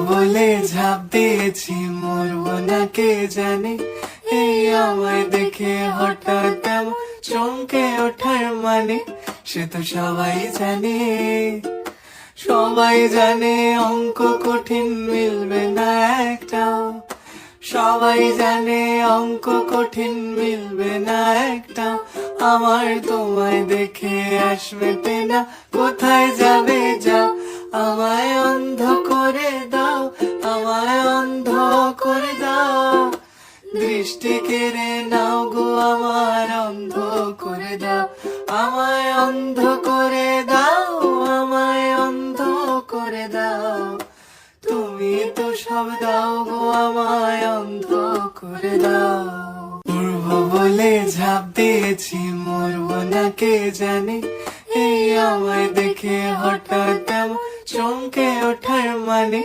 বলে ঝাঁপ দিয়েছি, মরবো না কে জানে। এই আমায় দেখে হঠাৎ এমন চমকে ওঠার মানে, সে তো সবাই জানে। সবাই জানে অঙ্ক কঠিন, মিলবে না একটাও। সবাই জানে অঙ্ক কঠিন, মিলবে না একটাও। আমার তোমায় দেখে আসবে না, কোথায় যাবে যাও। আমায় অন্ধ করে দাও, আমায় অন্ধ করে দাও। দৃষ্টি কেড়ে নাও গো আমার, অন্ধ করে দাও। আমায় অন্ধ করে দাও, আমায় অন্ধ করে দাও। তুমি তো সব দাও গো, আমায় অন্ধ করে দাও। উড়বো বলে ঝাঁপ দিয়েছি, মরবো না কে জানে। এই আমায় দেখে হঠাৎ এমন চমকে ওঠার মানে,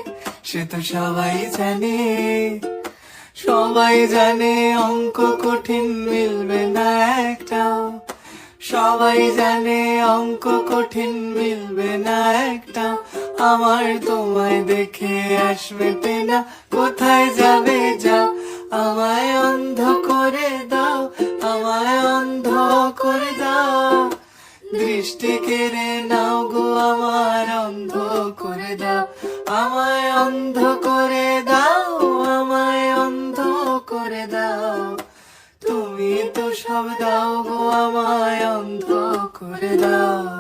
সে তো সবাই জানে। সবাই জানে অঙ্ক কঠিন, মিলবে না একটাও। সবাই জানে অঙ্ক কঠিন, মিলবে না একটাও। আমার তোমায় দেখে আসবে না, কোথায় যাবে যাও। আমায় অন্ধ করে দাও, আমায় অন্ধ করে দাও। দৃষ্টি কেড়ে নাও গো আমার, অন্ধ করে দাও। আমায় অন্ধ করে দাও, আমায় অন্ধ করে দাও। তুমি তো সব দাও গো, আমায় অন্ধ করে দাও।